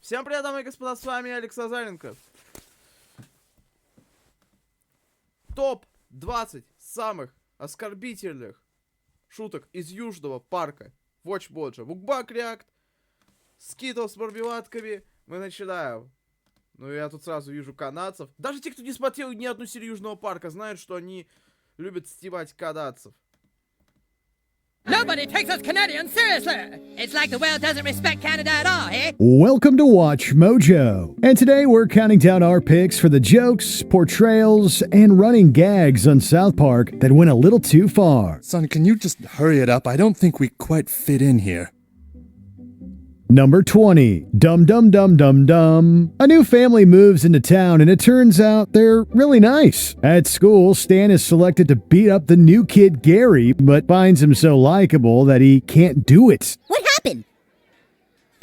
Всем привет, дамы и господа, с вами Александр Заленко. Топ-20 самых оскорбительных шуток из Южного Парка. Watch Боджа. Букбак Реакт. Скитов с мармеладками. Мы начинаем. Ну, я тут сразу вижу канадцев. Даже те, кто не смотрел ни одну серию Южного Парка, знают, что они любят стебать канадцев. Nobody takes us Canadians seriously. It's like the world doesn't respect Canada at all, eh? Welcome to Watch Mojo. And today we're counting down our picks for the jokes, portrayals, and running gags on South Park that went a little too far. Son, can you just hurry it up? I don't think we quite fit in here. Number 20. Dum Dum Dum Dum Dum. A new family moves into town and it turns out they're really nice. At school, Stan is selected to beat up the new kid Gary, but finds him so likable that he can't do it. What happened?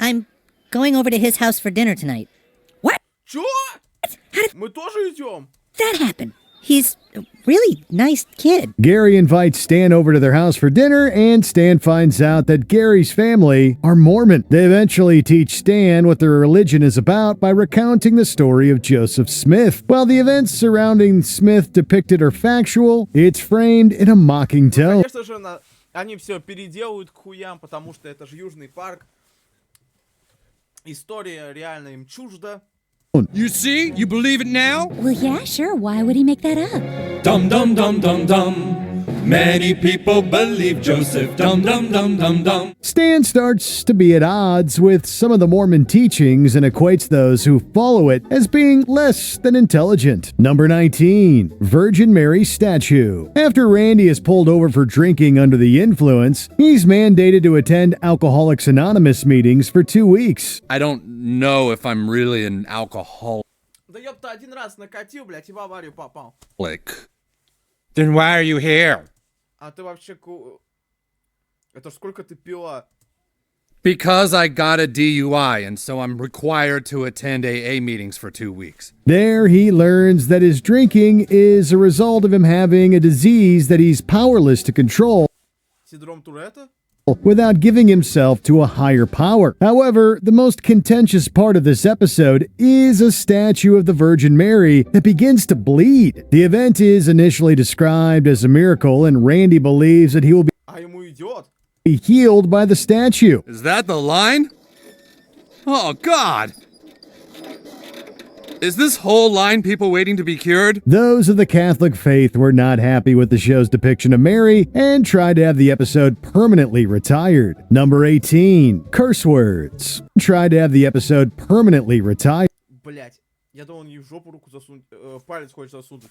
I'm going over to his house for dinner tonight. What? Чё? Мы тоже идем? That happened. He's a really nice kid. Gary invites Stan over to their house for dinner, and Stan finds out that Gary's family are Mormon. They eventually teach Stan what their religion is about by recounting the story of Joseph Smith. While the events surrounding Smith depicted are factual, it's framed in a mocking tone. Конечно же, они все переделают к хуям, потому что это же Южный Парк. История реально им чужда. You see? You believe it now? Well, yeah, sure. Why would he make that up? Dum dum dum dum dum. Many people believe Joseph. Dum dum dum dum dum. Stan starts to be at odds with some of the Mormon teachings and equates those who follow it as being less than intelligent. Number 19. Virgin Mary statue. After Randy is pulled over for drinking under the influence, he's mandated to attend Alcoholics Anonymous meetings for 2 weeks. I don't know if I'm really an alcoholic. Да ёпта, один раз накатил, блядь, и в аварию попал. Then why are you here? А ты вообще... Это ж сколько ты пила? Because I got a DUI, and so I'm required to attend AA meetings for 2 weeks. There he learns that his drinking is a result of him having a disease that he's powerless to control. Синдром Туретта? Without giving himself to a higher power. However, the most contentious part of this episode is a statue of the Virgin Mary that begins to bleed. The event is initially described as a miracle, and Randy believes that he will А ему идет. be healed by the statue. Is that the line? Oh, God! Is this whole line people waiting to be cured? Those of the Catholic faith were not happy with the show's depiction of Mary and tried to have the episode permanently retired. Number 18. Curse words. Tried to have the episode permanently retired. Блять, я думал, не в жопу руку засунуть, палец хочешь засунуть.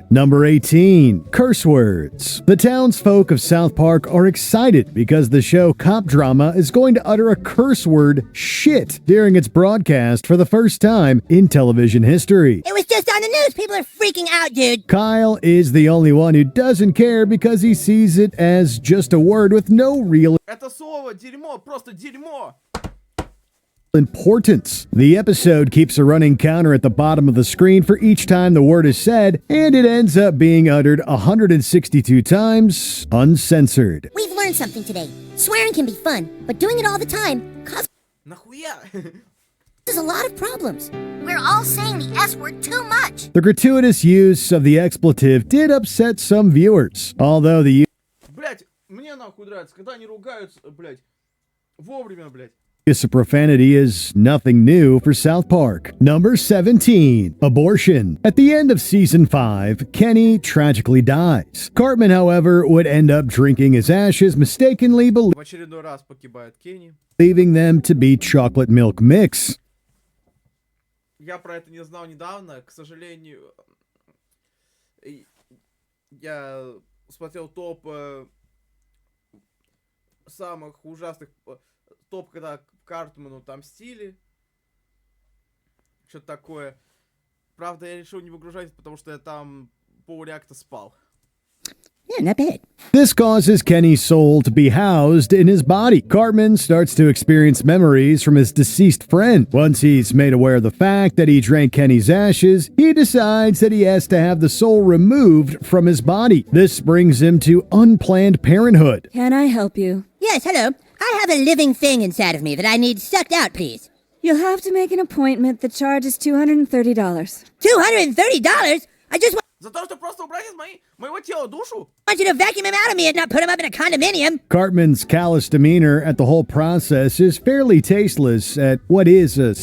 Number 18. Curse words. The townsfolk of South Park are excited because the show Cop Drama is going to utter a curse word, shit, during its broadcast for the first time in television history. It was just on the news. People are freaking out, dude. Kyle is the only one who doesn't care because he sees it as just a word with no real Это слово дерьмо, просто дерьмо. importance. The episode keeps a running counter at the bottom of the screen for each time the word is said, and it ends up being uttered 162 times, uncensored. We've learned something today. Swearing can be fun, but doing it all the time causes Нахуя? a lot of problems. We're all saying the S word too much. The gratuitous use of the expletive did upset some viewers, although the Блять, мне нахуй нравится, когда они ругаются, блять, вовремя, блять. use of profanity is nothing new for South Park. Number 17. Abortion. At the end of season 5, Kenny tragically dies. Cartman, however, would end up drinking his ashes, mistakenly В очередной раз погибает Кенни. believing them to be chocolate milk mix. Я про это не знал недавно, к сожалению. Я смотрел топ самых ужасных... Топ, когда Картману там стили. Что-то такое. Правда, я решил не выгружать, потому что я там полреакта спал. Yeah, not bad. This causes Kenny's soul to be housed in his body. Cartman starts to experience memories from his deceased friend. Once he's made aware of the fact that he drank Kenny's ashes, he decides that he has to have the soul removed from his body. This brings him to unplanned parenthood. Can I help you? Yes, hello. I have a living thing inside of me that I need sucked out, please. You'll have to make an appointment. The charge is $230. $230? I just За то, что просто убрать из моего тела душу? want you to vacuum him out of me and not put him up in a condominium. Cartman's callous demeanor at the whole process is fairly tasteless at what is a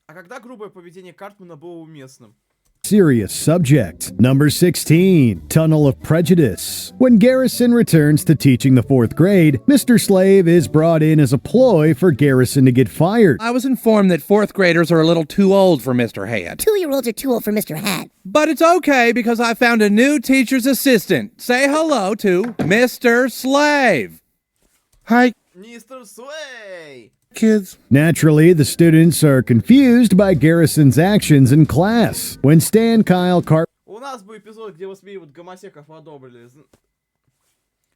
А когда грубое поведение Картмана было уместным? serious subject. Number 16, Tunnel of Prejudice. When Garrison returns to teaching the 4th grade, Mr. Slave is brought in as a ploy for Garrison to get fired. I was informed that 4th graders are a little too old for Mr. Hat. 2-year-olds are too old for Mr. Hat. But it's okay because I found a new teacher's assistant. Say hello to Mr. Slave. Hi, Мистер Слей! kids. Naturally, the students are confused by Garrison's actions in class. When Stan, Kyle, У нас был эпизод, где высмеивают гомосеков одобрили.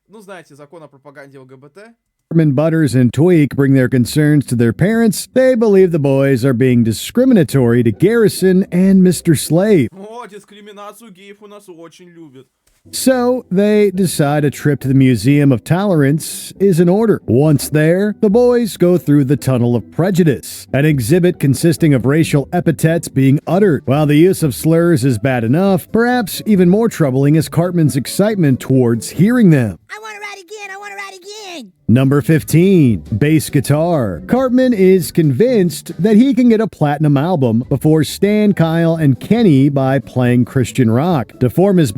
Ну, знаете, закон о пропаганде ЛГБТ. Cartman, Butters, and Tweak bring their concerns to their parents, they believe the boys are being discriminatory to Garrison and Mr. Slave. О, дискриминацию геев у нас очень любят. So, they decide a trip to the Museum of Tolerance is in order. Once there, the boys go through the Tunnel of Prejudice, an exhibit consisting of racial epithets being uttered. While the use of slurs is bad enough, perhaps even more troubling is Cartman's excitement towards hearing them. I want to ride again. I want to ride again. Number 15, Bass Guitar. Cartman is convinced that he can get a platinum album before Stan, Kyle, and Kenny by playing Christian rock. To form his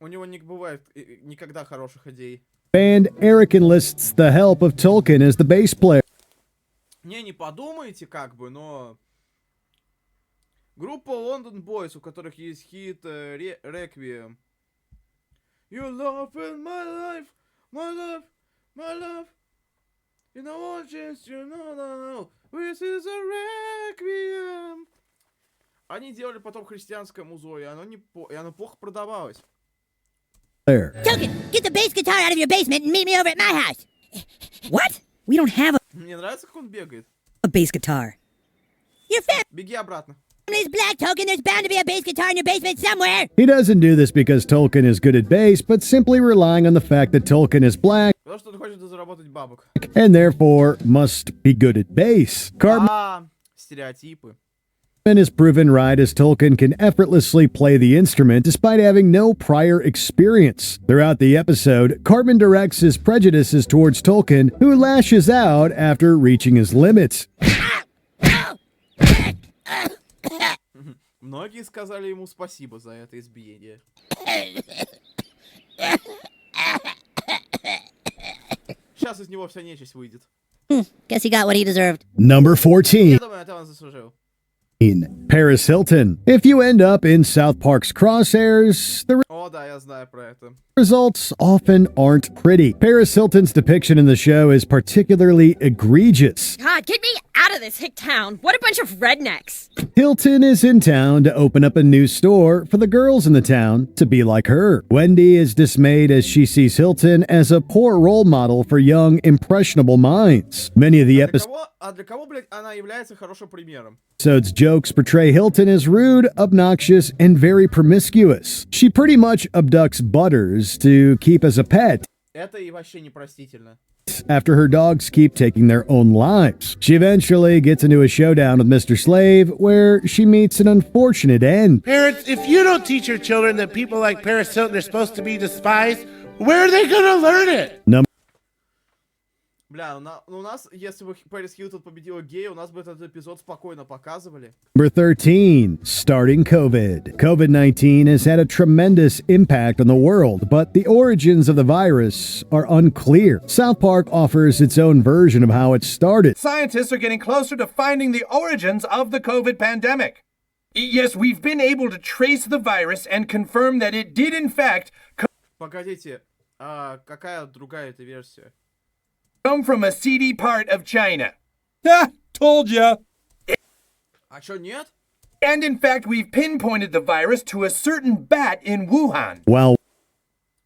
У него не бывает никогда хороших идей. band, Eric enlists the help of Tolkien as the bass player. Не подумайте как бы, но... Группа London Boys, у которых есть хит Requiem. You love in my life, my love, my love. You know what, just you know, this is a Requiem. Они делали потом христианское музло, и оно плохо продавалось. Token, get the bass guitar out of your basement and meet me over at my house. What? We don't have Мне нравится, как он бегает. a bass guitar. Your Беги обратно. family's black, Token. There's bound to be a bass guitar in your basement somewhere. He doesn't do this because Tolkien is good at bass, but simply relying on the fact that Tolkien is black Потому что он хочет заработать бабок. and therefore must be good at bass. Cartman Стереотипы. is proven right as Tolkien can effortlessly play the instrument despite having no prior experience. Throughout the episode, Cartman directs his prejudices towards Tolkien, who lashes out after reaching his limits. Многие сказали ему спасибо за это избиение. Сейчас из него вся нечисть выйдет. Guess he got what he deserved. Number 14. Я думаю, это он заслужил. Paris Hilton. If you end up in South Park's crosshairs, the О, да, я знаю про это. results often aren't pretty. Paris Hilton's depiction in the show is particularly egregious. God, get me out of this hick town. What a bunch of rednecks. Hilton is in town to open up a new store for the girls in the town to be like her. Wendy is dismayed as she sees Hilton as a poor role model for young, impressionable minds. Many of the Для кого, блядь, она является хорошим примером? episode's jokes portray Hilton as rude, obnoxious, and very promiscuous. She pretty much abducts Butters to keep as a pet Это и вообще непростительно. after her dogs keep taking their own lives. She eventually gets into a showdown with Mr. Slave where she meets an unfortunate end. Parents, if you don't teach your children that people like Paris Hilton are supposed to be despised, where are they gonna learn it? Бля, у нас, если бы Пэрис Хилтон победила гея, у нас бы этот эпизод спокойно показывали. Number 13, starting COVID. COVID-19 has had a tremendous impact on the world, but the origins of the virus are unclear. South Park offers its own version of how it started. Scientists are getting closer to finding the origins of the COVID pandemic. Yes, we've been able to trace the virus and confirm that it did in fact Погодите, а какая другая эта версия? come from a seedy part of China. Told ya. А чё, нет? And in fact, we've pinpointed the virus to a certain bat in Wuhan. While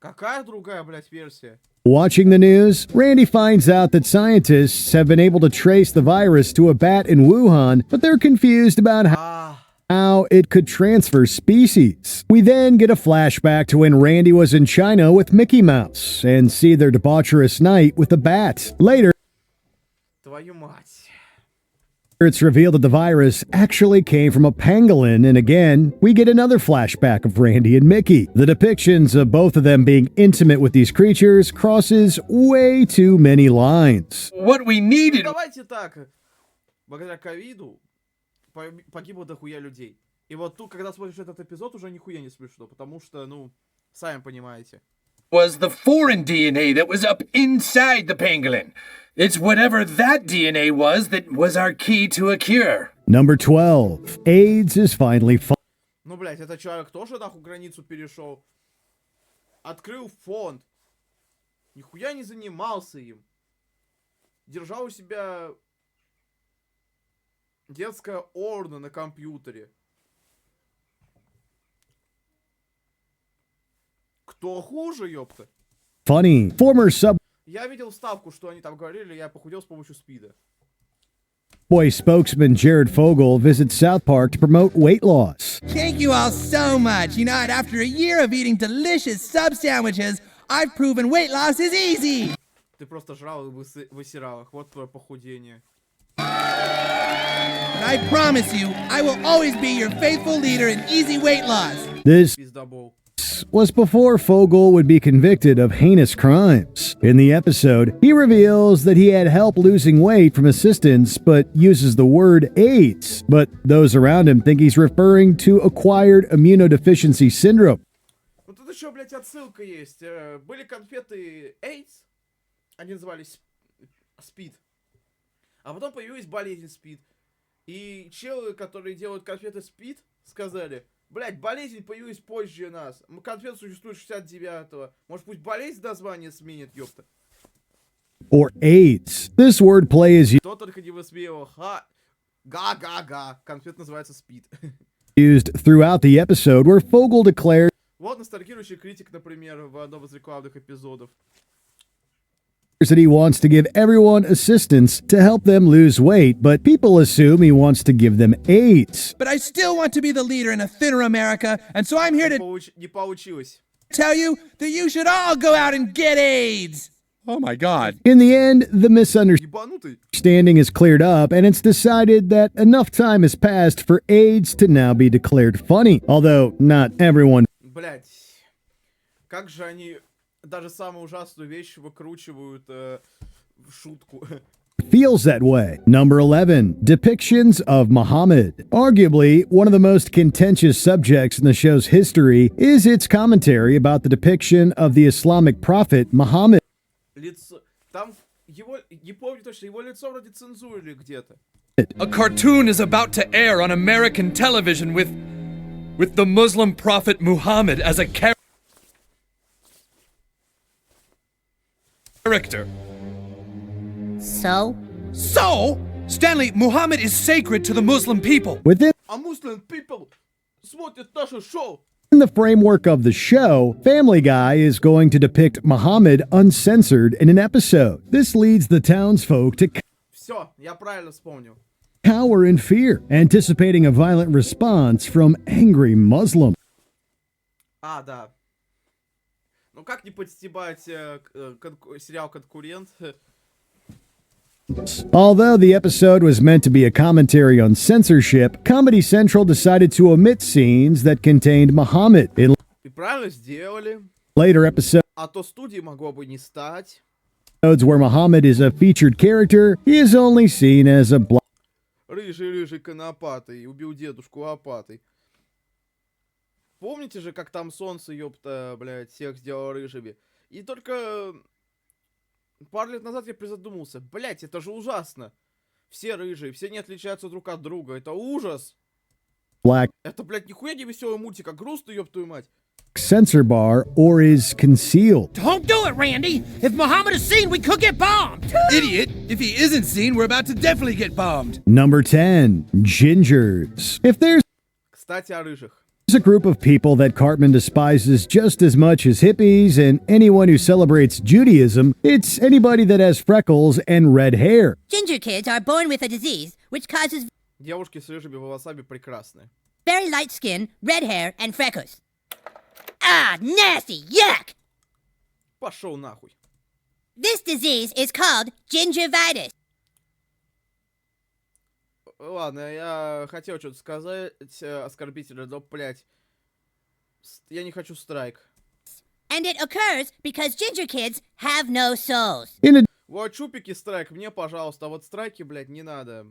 Какая другая, блядь, версия? watching the news, Randy finds out that scientists have been able to trace the virus to a bat in Wuhan, but they're confused about how it could transfer species. We then get a flashback to when Randy was in China with Mickey Mouse and see their debaucherous night with the bat. Later, Твою мать. It's revealed that the virus actually came from a pangolin, and again, we get another flashback of Randy and Mickey. The depictions of both of them being intimate with these creatures crosses way too many lines. What we Ну, needed. давайте так. Благодаря ковиду погибло дохуя людей. И вот тут, когда смотришь этот эпизод, уже нихуя не смешно, потому что, ну, сами понимаете. Was the foreign DNA that was up inside the pangolin. It's whatever that DNA was that was our key to a cure. Number 12. AIDS is finally Ну, блядь, этот человек тоже, нахуй, границу перешел. Открыл фонд. Нихуя не занимался им. Держал у себя детское орно на компьютере. Кто хуже, ёпта? funny. Former Subway Я видел вставку, что они там говорили, я похудел с помощью спида. spokesman Jared Fogle visits South Park to promote weight loss. Thank you all so much. You know, after a year of eating delicious sub sandwiches, I've proven weight loss is easy. Ты просто жрал и высирал их. Вот твое похудение. And I promise you, I will always be your faithful leader in easy weight loss. This Пиздобол. was before Fogle would be convicted of heinous crimes. In the episode, he reveals that he had help losing weight from assistants, but uses the word AIDS. But those around him think he's referring to acquired immunodeficiency syndrome. Ну тут еще, блядь, отсылка есть. Были конфеты AIDS, они назывались спид. А потом появилась болезнь спид. И челы, которые делают конфеты спид, сказали: блять, болезнь появилась позже нас. Конфет существует 69-го. Может, пусть болезнь название сменит, ёпта. Or AIDS. This wordplay is Кто только не высмеивал. Га-га-га. Конфет называется спид. used throughout the episode, where Fogle declares Вот ностальгирующий критик, например, в одном из рекламных эпизодов. that he wants to give everyone assistance to help them lose weight, but people assume he wants to give them AIDS. But I still want to be the leader in a thinner America, and so I'm here to Не получилось. tell you that you should all go out and get AIDS. Oh my god. In the end, the misunderstanding Ебанутый. is cleared up, and it's decided that enough time has passed for AIDS to now be declared funny, although not everyone Блять. Как же они даже самую ужасную вещь выкручивают в шутку. feels that way. Number 11. Depictions of Muhammad. Arguably, one of the most contentious subjects in the show's history is its commentary about the depiction of the Islamic prophet Muhammad. Лицо... Там его... Не помню точно, его лицо вроде цензурили где-то. A cartoon is about to air on American television with the Muslim prophet Muhammad as a character. So? So, Stanley, Muhammad is sacred to the Muslim people. Within А Muslim people смотрят наше шоу. the framework of the show, Family Guy is going to depict Muhammad uncensored in an episode. This leads the townsfolk to Все, я правильно вспомнил. cower in fear, anticipating a violent response from angry Muslims. А, да. Ну как не подстебать сериал «Конкурент»? Although the episode was meant to be a commentary on censorship, Comedy Central decided to omit scenes that contained Muhammad. In И правильно сделали. later episodes А то студии могло бы не стать. where Muhammad is a featured character, he is only seen as a black Рыжий конопатый. Убил дедушку лопатой. Помните же, как там солнце, ёпта, блядь, всех сделало рыжими? И только пару лет назад я призадумался. Блядь, это же ужасно. Все рыжие, все не отличаются друг от друга. Это ужас. Это, блядь, нихуя не веселый мультик, а грустный, ёб твою мать. censor bar or is concealed. Don't do it, Randy. If Muhammad is seen, we could get bombed. Idiot. If he isn't seen, we're about to definitely get bombed. Number 10. Gingers. If there's Кстати, о рыжих. a group of people that Cartman despises just as much as hippies and anyone who celebrates Judaism, it's anybody that has freckles and red hair. Ginger kids are born with a disease which causes Девушки с рыжими волосами прекрасные. very light skin, red hair, and freckles. Ah, nasty! Yuck! Пошел нахуй. This disease is called gingivitis. Ладно, я хотел что-то сказать оскорбительно, но, блядь, я не хочу страйк. And it occurs because ginger kids have no souls. In Вот чупики страйк мне, пожалуйста, а вот страйки, блядь, не надо.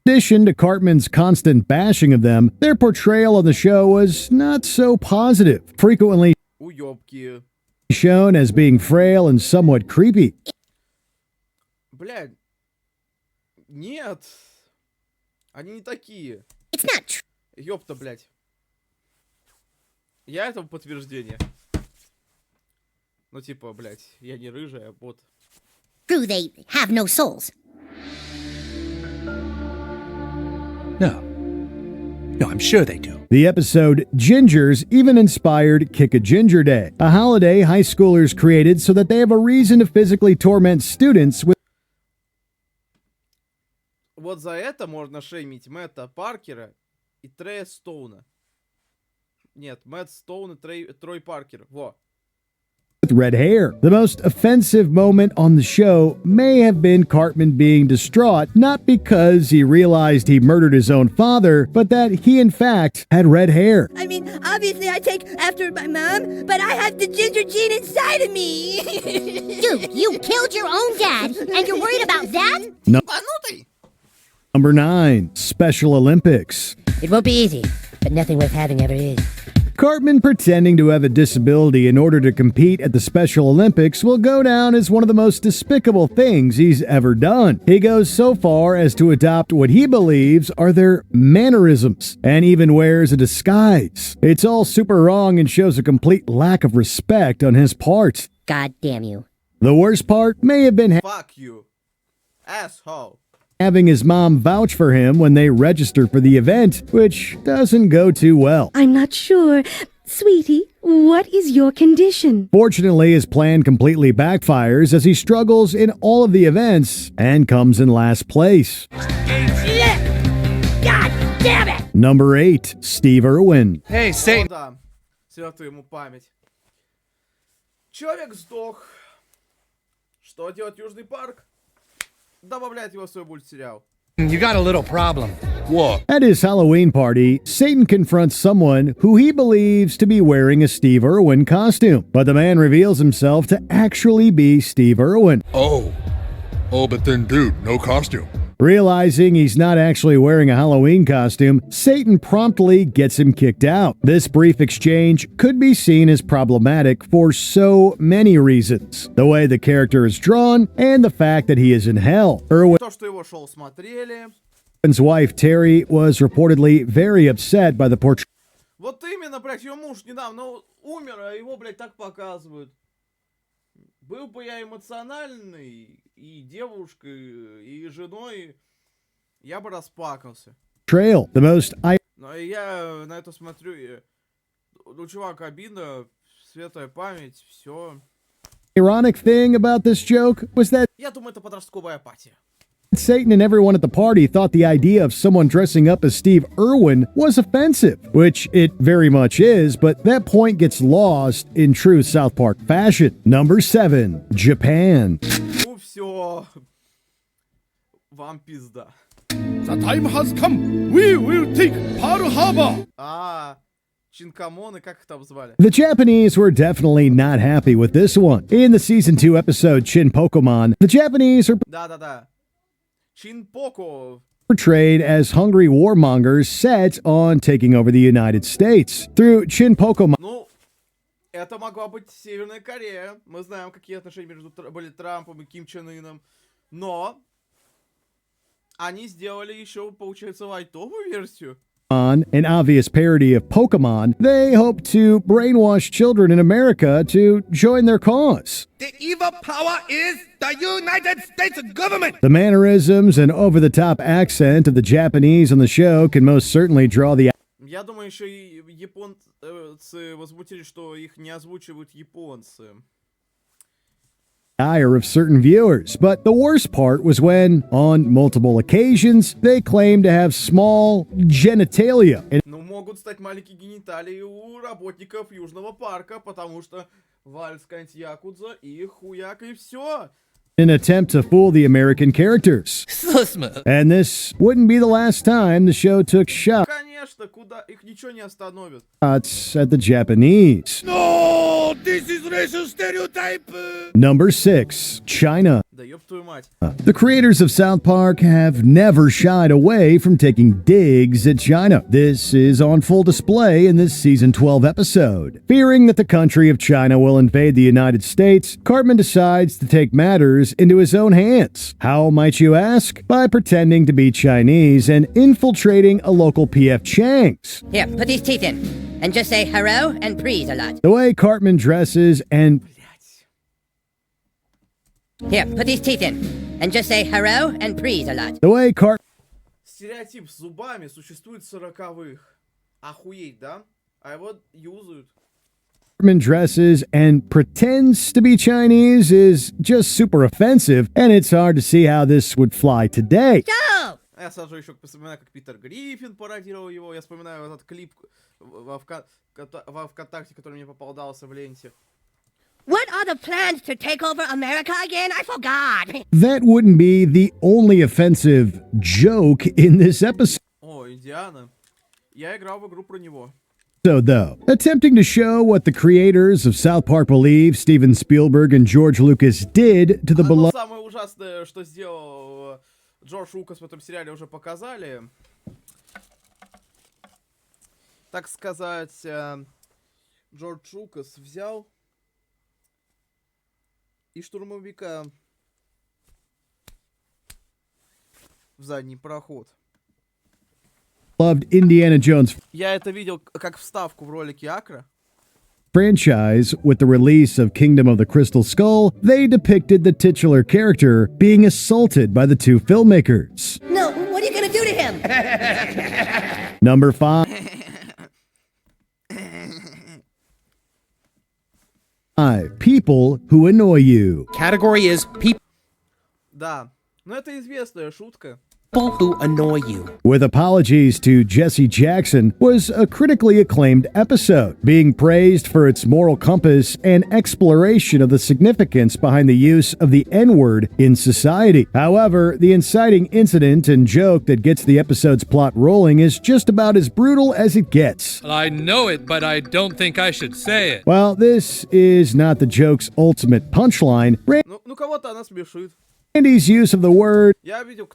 addition to Cartman's constant bashing of them, their portrayal on the show was not so positive, frequently Уёбки. shown as being frail and somewhat creepy. Блядь. Нет. Они не такие. It's not true. Ёпта, блядь. Я этому подтверждение. Ну, типа, блядь, я не рыжая, вот. True, they have no souls. No. No, I'm sure they do. The episode Gingers even inspired Kick a Ginger Day, a holiday high schoolers created so that they have a reason to physically torment students with Вот за это можно шеймить Мэтта Паркера и Трея Стоуна. Нет, Мэтт Стоун и Трой Паркер. Во. red hair. The most offensive moment on the show may have been Cartman being distraught, not because he realized he murdered his own father, but that he in fact had red hair. I mean, obviously I take after my mom, but I have the ginger gene inside of me. Dude, you killed your own dad, and you're worried about that? Number 9. Special Olympics. It won't be easy, but nothing worth having ever is. Cartman pretending to have a disability in order to compete at the Special Olympics will go down as one of the most despicable things he's ever done. He goes so far as to adopt what he believes are their mannerisms, and even wears a disguise. It's all super wrong and shows a complete lack of respect on his part. God damn you. The worst part may have been Fuck you. Asshole. having his mom vouch for him when they register for the event, which doesn't go too well. I'm not sure. Sweetie, what is your condition? Fortunately, his plan completely backfires as he struggles in all of the events and comes in last place. God damn it! Number 8. Steve Irwin. Hey, Satan. Да. Святую ему память. Человек сдох. Что делать Южный парк? Добавляет его в свой мультсериал. You got a little problem. What? At his Halloween party, Satan confronts someone who he believes to be wearing a Steve Irwin costume, but the man reveals himself to actually be Steve Irwin. Oh, but then dude, no costume. Realizing he's not actually wearing a Halloween costume, Satan promptly gets him kicked out. This brief exchange could be seen as problematic for so many reasons. The way the character is drawn, and the fact that he is in hell. То, что его шоу смотрели. Irwin's wife, Terry, was reportedly very upset by the portrayal. Вот именно, блядь, ее муж недавно умер, а его, блядь, так показывают. Был бы я эмоциональный, и девушкой, и женой, я бы расплакался. The most Но я на это смотрю, и... Ну, чувак, обидно, светлая память, все. ironic thing about this joke was that Я думаю, это подростковая апатия. Satan and everyone at the party thought the idea of someone dressing up as Steve Irwin was offensive, which it very much is, but that point gets lost in true South Park fashion. Number 7. Japan. Ну все. Вам пизда. The time has come. We will take Pearl Harbor. Чинкамоны, как их там звали? The Japanese were definitely not happy with this one. In the season 2 episode Chin Pokemon, the Japanese are Да-да-да. Чинпоко. portrayed as hungry warmongers set on taking over the United States. Through Chin Pokemon, Ну, это могла быть Северная Корея. Мы знаем, какие отношения между были Трампом и Ким Чен Ыном. Но они сделали еще, получается, лайтовую версию. an obvious parody of Pokemon, they hope to brainwash children in America to join their cause. The evil power is the United States government. The mannerisms and over-the-top accent of the Japanese on the show can most certainly draw the Я думаю, еще и японцы возмутились, что их не озвучивают японцы. ire of certain viewers, but the worst part was when, on multiple occasions, they claimed to have small genitalia. Ну, могут стать маленькие гениталии у работников Южного парка, потому что вальс какая-нибудь якудза и хуяк, и все. in an attempt to fool the American characters. So smooth. And this wouldn't be the last time the show took shots Конечно, куда их ничего не остановит. at the Japanese. No, this is racial stereotype. Number 6, China. Да ёб твою мать. The creators of South Park have never shied away from taking digs at China. This is on full display in this season 12 episode. Fearing that the country of China will invade the United States, Cartman decides to take matters into his own hands. How might you ask? By pretending to be Chinese and infiltrating a local P.F. Chang's. Here, put these teeth in. And just say hello and please a lot. The way Cartman dresses and Here, put these teeth in. And just say hello and please a lot. the way Стереотип с зубами существует с 40-х. Охуеть, да? А его юзают. Cartman dresses and pretends to be Chinese is just super offensive, and it's hard to see how this would fly today. Go! Я сразу еще вспоминаю, как Питер Гриффин пародировал его. Я вспоминаю этот клип во ВКонтакте, который мне попадался в ленте. What are the plans to take over America again? I forgot. That wouldn't be the only offensive joke in this episode, О, Индиана. Я играл в игру про него. though. Attempting to show what the creators of South Park believe Steven Spielberg and George Lucas did to the Но beloved самое ужасное, что сделал Джордж Лукас в этом сериале, уже показали. Так сказать, Джордж Лукас взял и штурмовика в задний проход. Indiana Jones Я это видел как вставку в ролике Акра. franchise. With the release of Kingdom of the Crystal Skull, they depicted the titular character being assaulted by the two filmmakers. No, what are you gonna do to him? Number 5. People who annoy you. Category is people Да, но это известная шутка. who annoy you. With apologies to Jesse Jackson, was a critically acclaimed episode, being praised for its moral compass and exploration of the significance behind the use of the N-word in society. However, the inciting incident and joke that gets the episode's plot rolling is just about as brutal as it gets. I know it, but I don't think I should say it. While this is not the joke's ultimate punchline, Ну кого-то она смешит. Randy's use of the word Я видел,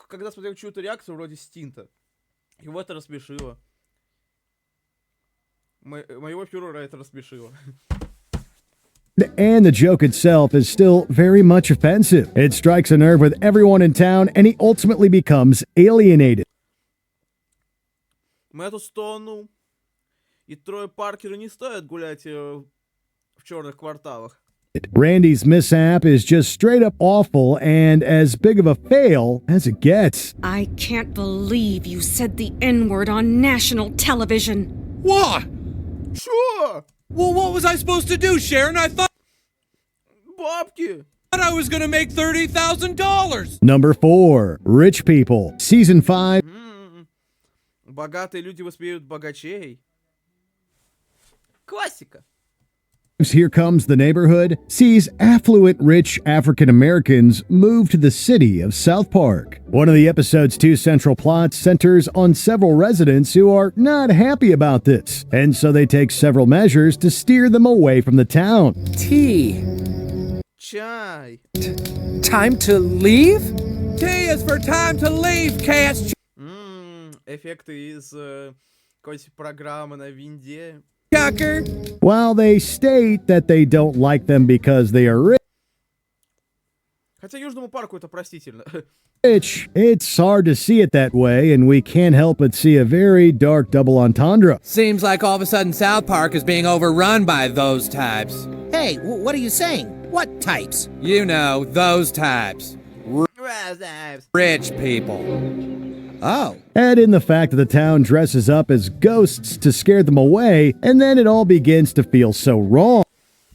когда смотрел чью-то реакцию вроде Стинта. Его это рассмешило. Моего фюрера это рассмешило. and the joke itself is still very much offensive. It strikes a nerve with everyone in town, and he ultimately becomes alienated. Мэтту Стоуну и Трою Паркеру не стоит гулять в черных кварталах. Randy's mishap is just straight up awful and as big of a fail as it gets. I can't believe you said the N-word on national television. What? Чё? Well, what was I supposed to do, Sharon? I thought Бабки! I was gonna make $30,000. Number 4, Rich People. Season 5. Богатые люди воспевают богачей. Классика. Here Comes the Neighborhood sees affluent rich African Americans move to the city of South Park. One of the episode's two central plots centers on several residents who are not happy about this, and so they take several measures to steer them away from the town. T. Чай. Time to leave? T is for time to leave, cast. Эффекты из какой-то программы на винде. Chucker. While they state that they don't like them because they are Хотя Южному Парку это простительно. rich, it's hard to see it that way, and we can't help but see a very dark double entendre. Seems like all of a sudden South Park is being overrun by those types. Hey, what are you saying? What types? You know, those types. Rich people. Oh. Add in the fact that the town dresses up as ghosts to scare them away, and then it all begins to feel so wrong.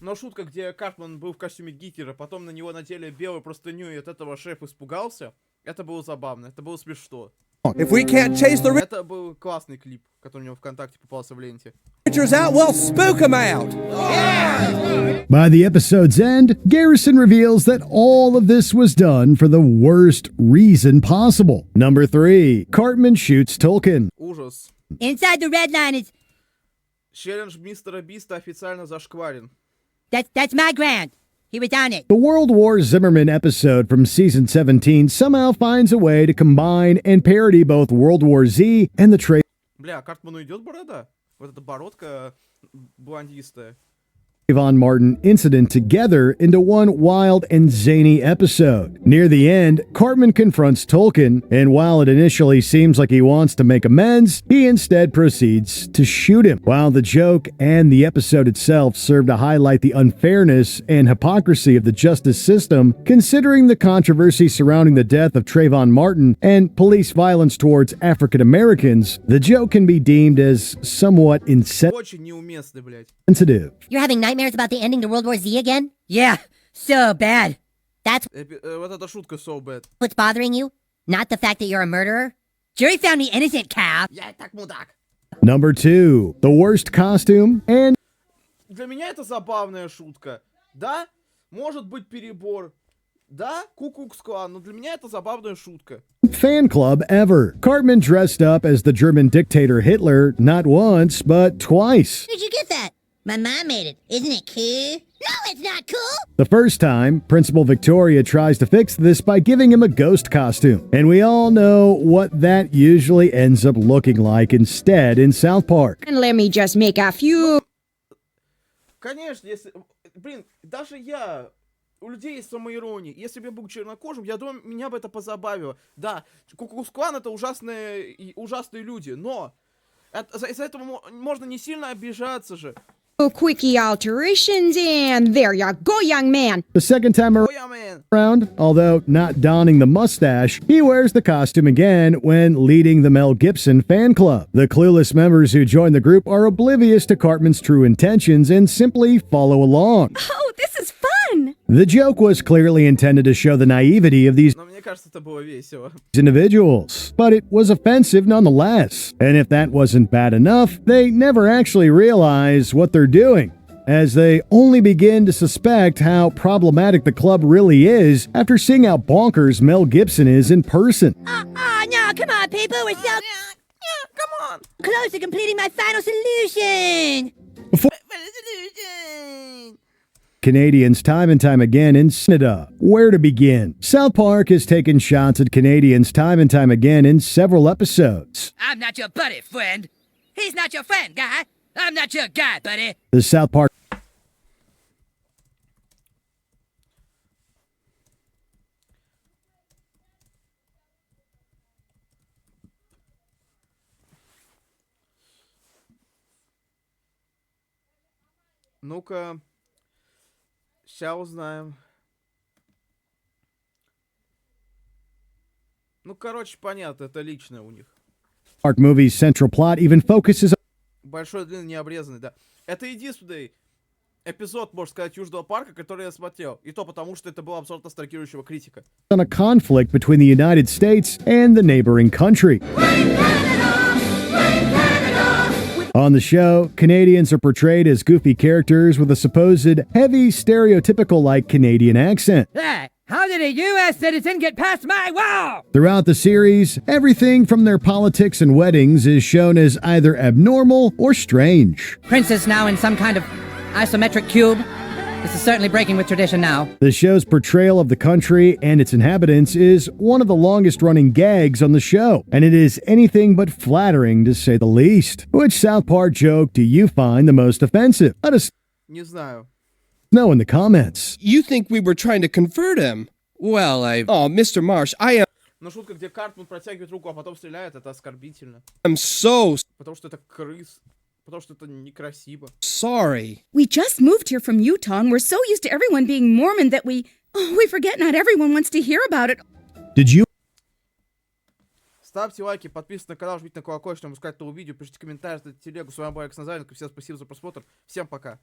Но шутка, где Картман был в костюме Гитлера, потом на него надели белую простыню, и от этого шеф испугался, это было забавно, это было смешно. If we can't chase the Это был классный клип, который у него ВКонтакте попался в ленте. richers out, we'll spook them out. By the episode's end, Garrison reveals that all of this was done for the worst reason possible. Number 3. Cartman shoots Tolkien. Ужас. Inside the red line is... Челлендж мистера Биста официально зашкварен. That's my grant. He was on it. The World War Zimmerman episode from season 17 somehow finds a way to combine and parody both World War Z and the Бля, Картману идет борода? Вот эта бородка блондистая. Trayvon Martin incident together into one wild and zany episode. Near the end, Cartman confronts Tolkien, and while it initially seems like he wants to make amends, he instead proceeds to shoot him. While the joke and the episode itself serve to highlight the unfairness and hypocrisy of the justice system, considering the controversy surrounding the death of Trayvon Martin and police violence towards African Americans, the joke can be deemed as somewhat Очень неуместный, блядь. insensitive. You're having nightmares about the ending to World War Z again? Yeah, so bad. That's Вот эта шутка so bad. what's bothering you? Not the fact that you're a murderer? Jury found me innocent, Cap. Я так мудак. Number 2. The worst costume and Для меня это забавная шутка. Да, может быть перебор. Да, Ку-Клукс-Клан, но для меня это забавная шутка. fan club ever. Cartman dressed up as the German dictator Hitler not once, but twice. Where'd you get that? My mom made it. Isn't it cool? No, it's not cool. The first time, Principal Victoria tries to fix this by giving him a ghost costume. And we all know what that usually ends up looking like instead in South Park. And let me just make a few... Конечно, если... Блин, даже я... У людей есть самоирония. Если бы я был чернокожим, я думаю, меня бы это позабавило. Да, Ку-Клукс-Клан — это ужасные люди, но... Из-за этого можно не сильно обижаться же. Quickie alterations, and there you go, young man. The second time around, although not donning the mustache, he wears the costume again when leading the Mel Gibson fan club. The clueless members who join the group are oblivious to Cartman's true intentions and simply follow along. Oh, this is fun! The joke was clearly intended to show the naivety of these Но мне кажется, это было весело. individuals, but it was offensive nonetheless. And if that wasn't bad enough, they never actually realize what they're doing, as they only begin to suspect how problematic the club really is after seeing how bonkers Mel Gibson is in person. No, come on, people. We're so Come on. close to completing my final solution. Canadians time and time again in Canada. Where to begin? South Park has taken shots at Canadians time and time again in several episodes. I'm not your buddy, friend. He's not your friend, guy. I'm not your guy, buddy. The South Park Ну-ка. Сейчас узнаем. Ну, короче, понятно, это личное у них. Park movie's central plot even focuses Большой, длинный, необрезанный, да. Это единственный эпизод, можно сказать, Южного Парка, который я смотрел. И то потому, что это был обзор ностальгирующего критика. on a conflict between the United States and the neighboring country. On the show, Canadians are portrayed as goofy characters with a supposed heavy, stereotypical-like Canadian accent. Hey, how did a U.S. citizen get past my wall? Throughout the series, everything from their politics and weddings is shown as either abnormal or strange. Princess now in some kind of isometric cube. This is certainly breaking with tradition now. The show's portrayal of the country and its inhabitants is one of the longest-running gags on the show, and it is anything but flattering to say the least. Which South Park joke do you find the most offensive? Let us Не знаю. know in the comments. You think we were trying to convert him? Well, Oh, Mr. Marsh, I Но шутка, где Картман протягивает руку, а потом стреляет, это оскорбительно. am so Потому что это крыс. Потому что это некрасиво. sorry. We just moved here from Utah and we're so used to everyone being Mormon that we forget not everyone wants to hear about it. Did you Ставьте лайки, подписывайтесь на канал, жмите на колокольчик, чтобы искать новые видео, пишите комментарии, ставьте телегу. С вами был Алекс Назаренко. Всем спасибо за просмотр. Всем пока.